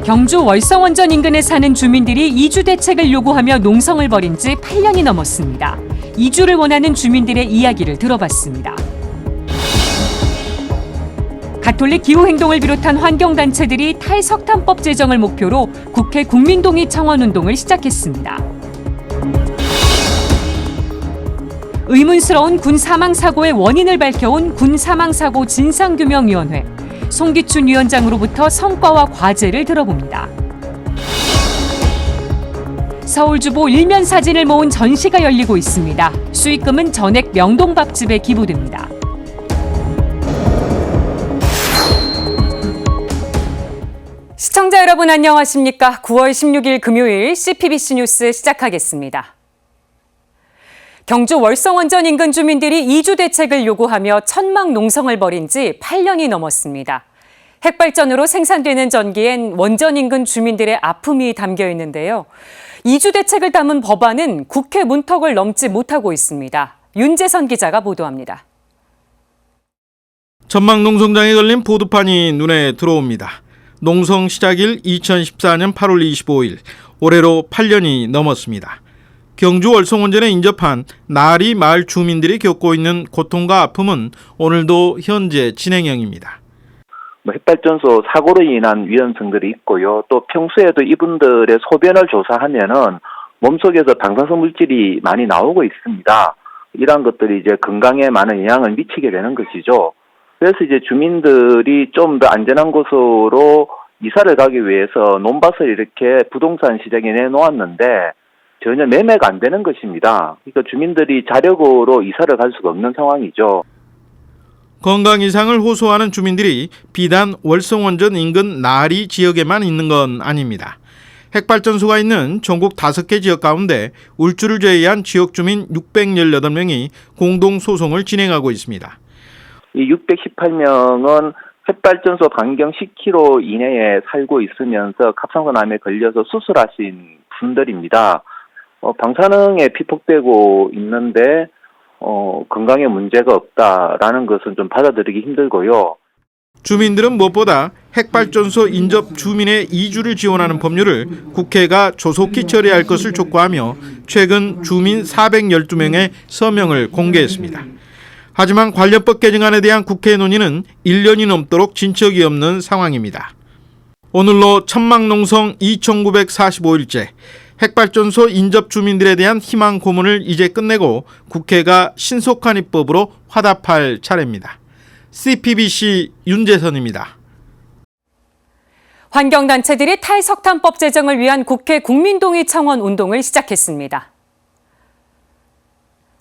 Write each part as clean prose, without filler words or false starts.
경주 월성원전 인근에 사는 주민들이 이주 대책을 요구하며 농성을 벌인 지 8년이 넘었습니다. 이주를 원하는 주민들의 이야기를 들어봤습니다. 가톨릭 기후행동을 비롯한 환경단체들이 탈석탄법 제정을 목표로 국회 국민동의 청원운동을 시작했습니다. 의문스러운 군 사망사고의 원인을 밝혀온 군사망사고 진상규명위원회. 송기춘 위원장으로부터 성과와 과제를 들어봅니다. 서울주보 일면 사진을 모은 전시가 열리고 있습니다. 수익금은 전액 명동밥집에 기부됩니다. 시청자 여러분 안녕하십니까? 9월 16일 금요일 CPBC 뉴스 시작하겠습니다. 경주 월성원전 인근 주민들이 이주 대책을 요구하며 천막 농성을 벌인 지 8년이 넘었습니다. 핵발전으로 생산되는 전기엔 원전 인근 주민들의 아픔이 담겨 있는데요. 이주 대책을 담은 법안은 국회 문턱을 넘지 못하고 있습니다. 윤재선 기자가 보도합니다. 천막 농성장에 걸린 보드판이 눈에 들어옵니다. 농성 시작일 2014년 8월 25일, 올해로 8년이 넘었습니다. 경주 월성원전에 인접한 나리 마을 주민들이 겪고 있는 고통과 아픔은 오늘도 현재 진행형입니다. 핵발전소 사고로 인한 위험성들이 있고요. 또 평소에도 이분들의 소변을 조사하면은 몸속에서 방사성 물질이 많이 나오고 있습니다. 이러한 것들이 이제 건강에 많은 영향을 미치게 되는 것이죠. 그래서 이제 주민들이 좀 더 안전한 곳으로 이사를 가기 위해서 논밭을 이렇게 부동산 시장에 내놓았는데 전혀 매매가 안 되는 것입니다. 그러니까 주민들이 자력으로 이사를 갈 수가 없는 상황이죠. 건강 이상을 호소하는 주민들이 비단 월성원전 인근 나리 지역에만 있는 건 아닙니다. 핵발전소가 있는 전국 5개 지역 가운데 울주를 제외한 지역 주민 618명이 공동 소송을 진행하고 있습니다. 이 618명은 핵발전소 반경 10km 이내에 살고 있으면서 갑상선암에 걸려서 수술하신 분들입니다. 방사능에 피폭되고 있는데 건강에 문제가 없다라는 것은 좀 받아들이기 힘들고요. 주민들은 무엇보다 핵발전소 인접 주민의 이주를 지원하는 법률을 국회가 조속히 처리할 것을 촉구하며 최근 주민 412명의 서명을 공개했습니다. 하지만 관련법 개정안에 대한 국회 논의는 1년이 넘도록 진척이 없는 상황입니다. 오늘로 천막농성 2945일째, 핵발전소 인접 주민들에 대한 희망 고문을 이제 끝내고 국회가 신속한 입법으로 화답할 차례입니다. CPBC 윤재선입니다. 환경단체들이 탈석탄법 제정을 위한 국회 국민동의 청원 운동을 시작했습니다.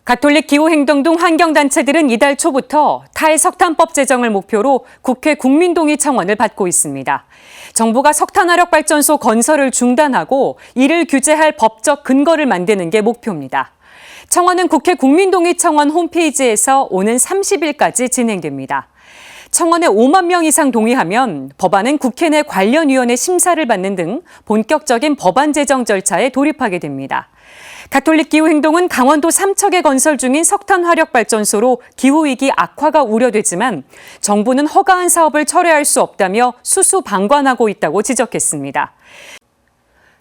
가톨릭 기후행동 등 환경단체들은 이달 초부터 탈석탄법 제정을 목표로 국회 국민동의 청원을 받고 있습니다. 정부가 석탄화력발전소 건설을 중단하고 이를 규제할 법적 근거를 만드는 게 목표입니다. 청원은 국회 국민동의 청원 홈페이지에서 오는 30일까지 진행됩니다. 청원에 5만 명 이상 동의하면 법안은 국회 내 관련위원회 심사를 받는 등 본격적인 법안 제정 절차에 돌입하게 됩니다. 가톨릭 기후행동은 강원도 삼척에 건설 중인 석탄화력발전소로 기후위기 악화가 우려되지만 정부는 허가한 사업을 철회할 수 없다며 수수방관하고 있다고 지적했습니다.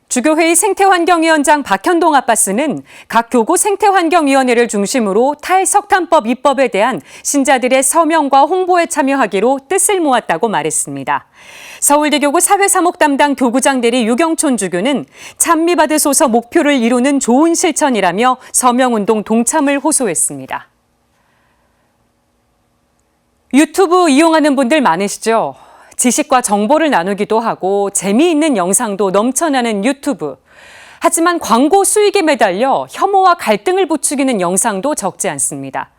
주교회의 생태환경위원장 박현동 아빠스는 각 교구 생태환경위원회를 중심으로 탈석탄법 입법에 대한 신자들의 서명과 홍보에 참여하기로 뜻을 모았다고 말했습니다. 서울대교구 사회사목 담당 교구장 대리 유경촌 주교는 찬미받으소서 목표를 이루는 좋은 실천이라며 서명운동 동참을 호소했습니다. 유튜브 이용하는 분들 많으시죠? 지식과 정보를 나누기도 하고 재미있는 영상도 넘쳐나는 유튜브. 하지만 광고 수익에 매달려 혐오와 갈등을 부추기는 영상도 적지 않습니다.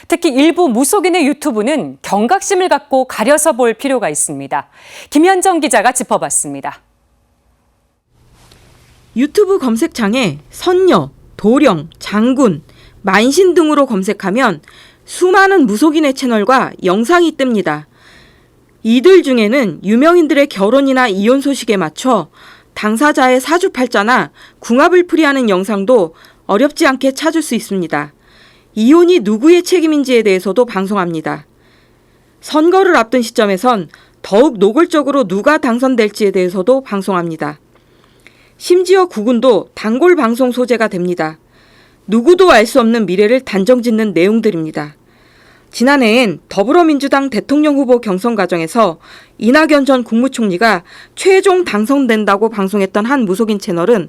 특히 일부 무속인의 유튜브는 경각심을 갖고 가려서 볼 필요가 있습니다. 김현정 기자가 짚어봤습니다. 유튜브 검색창에 선녀, 도령, 장군, 만신 등으로 검색하면 수많은 무속인의 채널과 영상이 뜹니다. 이들 중에는 유명인들의 결혼이나 이혼 소식에 맞춰 당사자의 사주팔자나 궁합을 풀이하는 영상도 어렵지 않게 찾을 수 있습니다. 이혼이 누구의 책임인지에 대해서도 방송합니다. 선거를 앞둔 시점에선 더욱 노골적으로 누가 당선될지에 대해서도 방송합니다. 심지어 국군도 단골 방송 소재가 됩니다. 누구도 알 수 없는 미래를 단정짓는 내용들입니다. 지난해엔 더불어민주당 대통령 후보 경선 과정에서 이낙연 전 국무총리가 최종 당선된다고 방송했던 한 무속인 채널은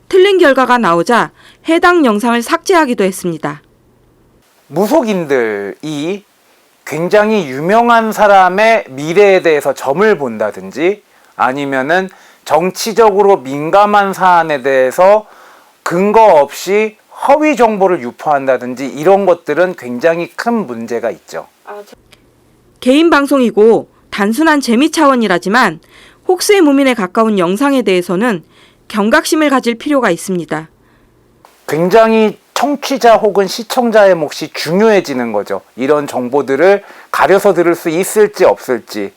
틀린 결과가 나오자 해당 영상을 삭제하기도 했습니다. 무속인들이 굉장히 유명한 사람의 미래에 대해서 점을 본다든지 아니면은 정치적으로 민감한 사안에 대해서 근거 없이 허위 정보를 유포한다든지 이런 것들은 굉장히 큰 문제가 있죠. 개인 방송이고 단순한 재미 차원이라지만 혹세 무민에 가까운 영상에 대해서는 경각심을 가질 필요가 있습니다. 굉장히 청취자 혹은 시청자의 몫이 중요해지는 거죠. 이런 정보들을 가려서 들을 수 있을지 없을지.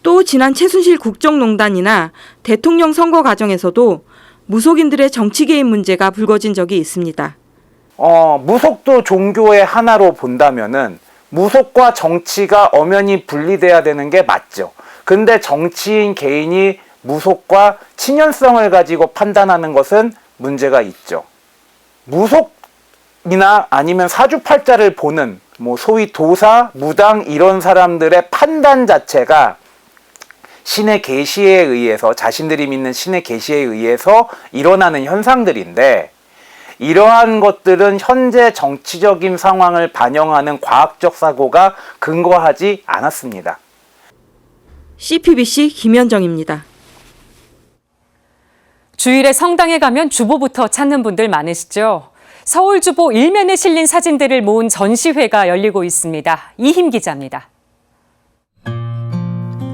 또 지난 최순실 국정농단이나 대통령 선거 과정에서도 무속인들의 정치 개입 문제가 불거진 적이 있습니다. 무속도 종교의 하나로 본다면은 무속과 정치가 엄연히 분리돼야 되는 게 맞죠. 근데 정치인 개인이 무속과 친연성을 가지고 판단하는 것은 문제가 있죠. 무속이나 아니면 사주팔자를 보는 소위 도사, 무당 이런 사람들의 판단 자체가 신의 계시에 의해서 자신들이 믿는 신의 계시에 의해서 일어나는 현상들인데 이러한 것들은 현재 정치적인 상황을 반영하는 과학적 사고가 근거하지 않았습니다. CPBC 김현정입니다. 주일에 성당에 가면 주보부터 찾는 분들 많으시죠? 서울주보 일면에 실린 사진들을 모은 전시회가 열리고 있습니다. 이힘 기자입니다.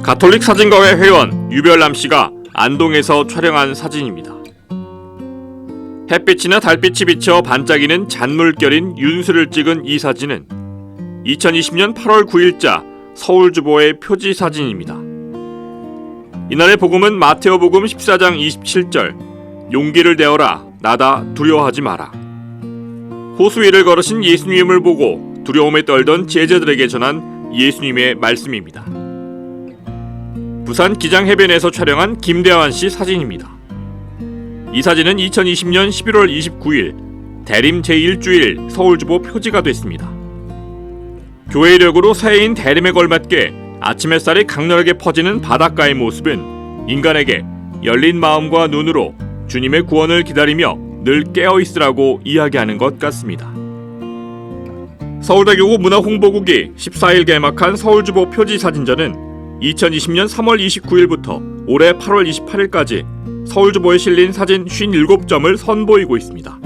가톨릭 사진가회 회원 유별남 씨가 안동에서 촬영한 사진입니다. 햇빛이나 달빛이 비쳐 반짝이는 잔물결인 윤수를 찍은 이 사진은 2020년 8월 9일자 서울주보의 표지 사진입니다. 이날의 복음은 마테오복음 14장 27절 용기를 내어라 나다 두려워하지 마라. 호수 위를 걸으신 예수님을 보고 두려움에 떨던 제자들에게 전한 예수님의 말씀입니다. 부산 기장해변에서 촬영한 김대환 씨 사진입니다. 이 사진은 2020년 11월 29일 대림 제1주일 서울주보 표지가 됐습니다. 교회 이력으로 새해인 대림에 걸맞게 아침 햇살이 강렬하게 퍼지는 바닷가의 모습은 인간에게 열린 마음과 눈으로 주님의 구원을 기다리며 늘 깨어있으라고 이야기하는 것 같습니다. 서울대교구 문화홍보국이 14일 개막한 서울주보 표지 사진전은 2020년 3월 29일부터 올해 8월 28일까지 서울주보에 실린 사진 57점을 선보이고 있습니다.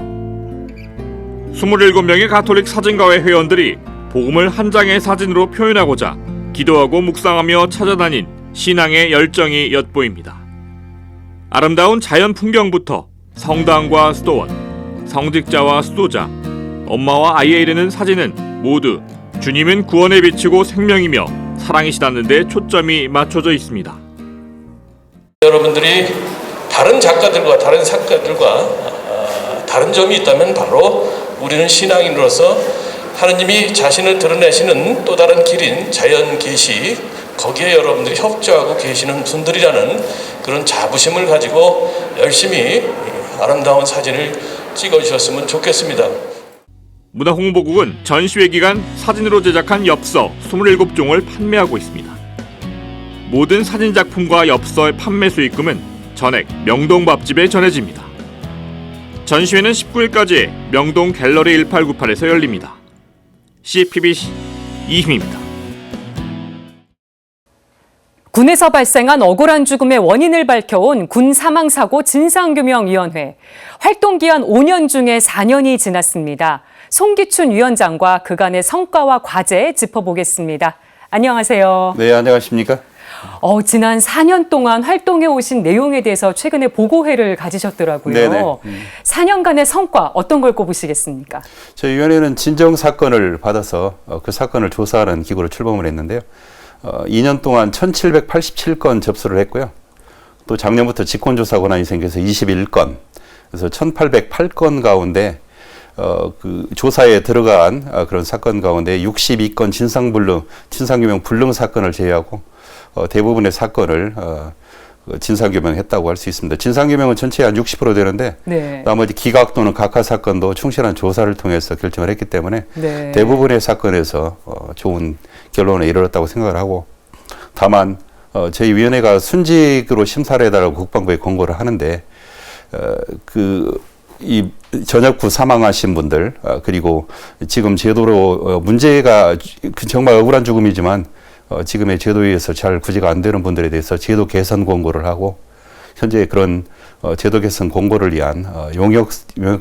27명의 가톨릭 사진가회 회원들이 복음을 한 장의 사진으로 표현하고자 기도하고 묵상하며 찾아다닌 신앙의 열정이 엿보입니다. 아름다운 자연 풍경부터 성당과 수도원, 성직자와 수도자, 엄마와 아이에 이르는 사진은 모두 주님은 구원에 비치고 생명이며 사랑이시다는 데 초점이 맞춰져 있습니다. 여러분들이 다른 작가들과 다른 작가들과 다른 점이 있다면 바로 우리는 신앙인으로서 하느님이 자신을 드러내시는 또 다른 길인 자연 계시, 거기에 여러분들이 협조하고 계시는 분들이라는 그런 자부심을 가지고 열심히 아름다운 사진을 찍어주셨으면 좋겠습니다. 문화홍보국은 전시회 기간 사진으로 제작한 엽서 27종을 판매하고 있습니다. 모든 사진작품과 엽서의 판매 수익금은 전액 명동밥집에 전해집니다. 전시회는 19일까지 명동 갤러리 1898에서 열립니다. CPBC 이힘입니다. 군에서 발생한 억울한 죽음의 원인을 밝혀온 군사망사고 진상규명위원회. 활동기한 5년 중에 4년이 지났습니다. 송기춘 위원장과 그간의 성과와 과제 짚어보겠습니다. 안녕하세요. 네, 안녕하십니까? 지난 4년 동안 활동해 오신 내용에 대해서 최근에 보고회를 가지셨더라고요. 네네. 4년간의 성과 어떤 걸 꼽으시겠습니까? 저희 위원회는 진정 사건을 받아서 그 사건을 조사하는 기구로 출범을 했는데요. 2년 동안 1787건 접수를 했고요. 또 작년부터 직권조사 권한이 생겨서 21건, 그래서 1808건 가운데 그 조사에 들어간 그런 사건 가운데 62건 진상규명 불능 사건을 제외하고 대부분의 사건을 진상규명했다고 할 수 있습니다. 진상규명은 전체의 한 60% 되는데 네. 나머지 기각 또는 각하 사건도 충실한 조사를 통해서 결정을 했기 때문에 네. 대부분의 사건에서 좋은 결론에 이르렀다고 생각을 하고, 다만 저희 위원회가 순직으로 심사를 해달라고 국방부에 권고를 하는데 이 전역후 사망하신 분들 그리고 지금 제도로 문제가 정말 억울한 죽음이지만 지금의 제도에 의해서 잘 구제가 안 되는 분들에 대해서 제도 개선 권고를 하고, 현재 그런 제도 개선 권고를 위한 용역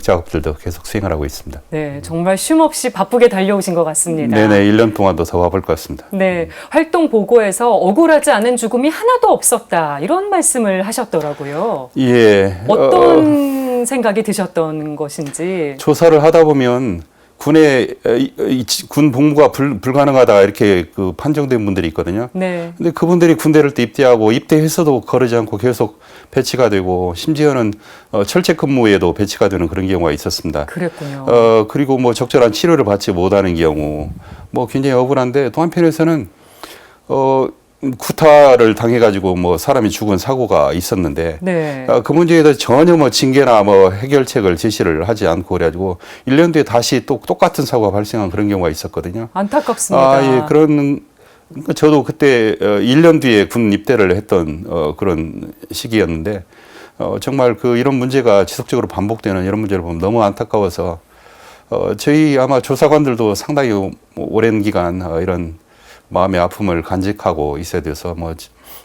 작업들도 계속 수행을 하고 있습니다. 네, 정말 쉼없이 바쁘게 달려오신 것 같습니다. 네네, 1년 동안도 더 와볼 것 같습니다. 네, 활동 보고에서 억울하지 않은 죽음이 하나도 없었다, 이런 말씀을 하셨더라고요. 예. 어떤 생각이 드셨던 것인지. 조사를 하다 보면 군 복무가 불가능하다 이렇게 판정된 분들이 있거든요. 네. 근데 그분들이 군대를 또 입대하고 입대해서도 거르지 않고 계속 배치가 되고, 심지어는 철책 근무에도 배치가 되는 그런 경우가 있었습니다. 그랬군요. 그리고 뭐 적절한 치료를 받지 못하는 경우, 뭐 굉장히 억울한데, 또 한편에서는 구타를 당해가지고 뭐 사람이 죽은 사고가 있었는데, 네. 그 문제에 대해서 전혀 뭐 징계나 뭐 해결책을 제시를 하지 않고 그래가지고 1년 뒤에 다시 또 똑같은 사고가 발생한 그런 경우가 있었거든요. 안타깝습니다. 예, 그러니까 저도 그때 1년 뒤에 군 입대를 했던 그런 시기였는데, 정말 이런 문제가 지속적으로 반복되는 이런 문제를 보면 너무 안타까워서 저희 아마 조사관들도 상당히 오랜 기간 이런 마음의 아픔을 간직하고 있어야 돼서 뭐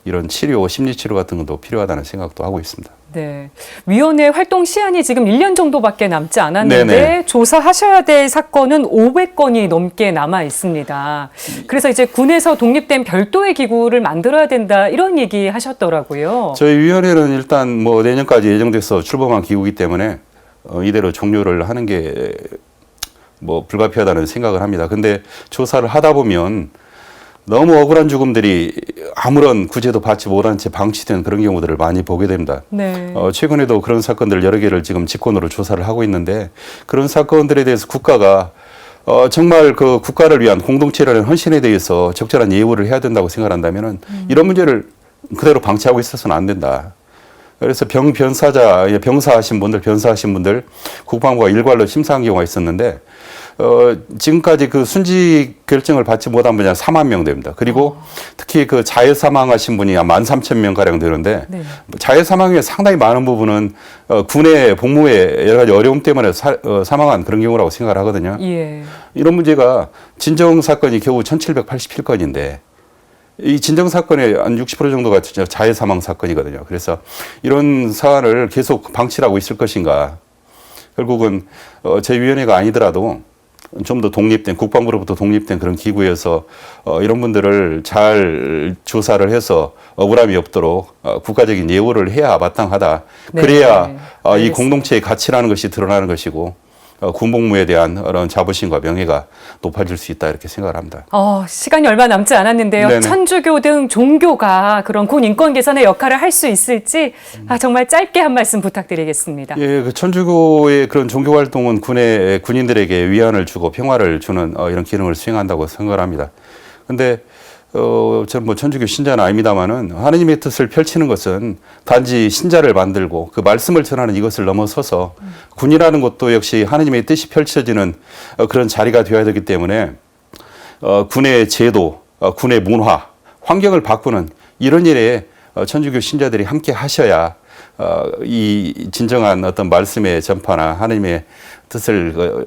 이런 치료, 심리치료 같은 것도 필요하다는 생각도 하고 있습니다. 네. 위원회 활동 시한이 지금 1년 정도밖에 남지 않았는데 네네. 조사하셔야 될 사건은 500건이 넘게 남아 있습니다. 그래서 이제 군에서 독립된 별도의 기구를 만들어야 된다, 이런 얘기 하셨더라고요. 저희 위원회는 일단 뭐 내년까지 예정돼서 출범한 기구이기 때문에 이대로 종료를 하는 게 뭐 불가피하다는 생각을 합니다. 근데 조사를 하다 보면 너무 억울한 죽음들이 아무런 구제도 받지 못한 채 방치된 그런 경우들을 많이 보게 됩니다. 네. 최근에도 그런 사건들 여러 개를 지금 직권으로 조사를 하고 있는데, 그런 사건들에 대해서 국가가 정말 그 국가를 위한 공동체라는 헌신에 대해서 적절한 예우를 해야 된다고 생각한다면은 이런 문제를 그대로 방치하고 있어서는 안 된다. 그래서 병사하신 분들 국방부가 일괄로 심사한 경우가 있었는데, 지금까지 그 순직 결정을 받지 못한 분이 한 4만 명 됩니다. 그리고 특히 그 자해 사망하신 분이 한 13,000명 가량 되는데, 네. 자해 사망의 상당히 많은 부분은 군의 복무에 여러 가지 어려움 때문에 사망한 그런 경우라고 생각을 하거든요. 예. 이런 문제가 진정 사건이 겨우 1,787건인데 이 진정 사건의 한 60% 정도가 자해 사망 사건이거든요. 그래서 이런 사안을 계속 방치하고 있을 것인가? 결국은 제 위원회가 아니더라도 좀 더 독립된, 국방부로부터 독립된 그런 기구에서 이런 분들을 잘 조사를 해서 억울함이 없도록 국가적인 예우를 해야 마땅하다. 네, 그래야 네. 이 알겠습니다. 공동체의 가치라는 것이 드러나는 것이고 군복무에 대한 그런 자부심과 명예가 높아질 수 있다, 이렇게 생각을 합니다. 시간이 얼마 남지 않았는데요. 네네. 천주교 등 종교가 그런 군 인권 개선의 역할을 할 수 있을지 정말 짧게 한 말씀 부탁드리겠습니다. 예, 그 천주교의 그런 종교 활동은 군인들에게 위안을 주고 평화를 주는 이런 기능을 수행한다고 생각을 합니다. 근데 저는 뭐 천주교 신자는 아닙니다만은, 하느님의 뜻을 펼치는 것은 단지 신자를 만들고 그 말씀을 전하는 이것을 넘어서서 군이라는 것도 역시 하느님의 뜻이 펼쳐지는 그런 자리가 되어야 되기 때문에 군의 제도, 군의 문화, 환경을 바꾸는 이런 일에 천주교 신자들이 함께 하셔야 이 진정한 어떤 말씀의 전파나 하느님의 뜻을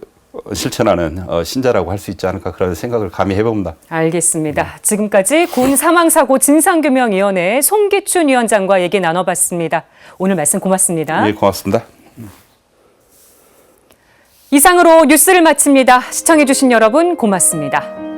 실천하는 신자라고 할 수 있지 않을까, 그런 생각을 감히 해봅니다. 알겠습니다. 지금까지 군 사망사고 진상규명위원회 송기춘 위원장과 얘기 나눠봤습니다. 오늘 말씀 고맙습니다. 네, 고맙습니다. 이상으로 뉴스를 마칩니다. 시청해주신 여러분 고맙습니다.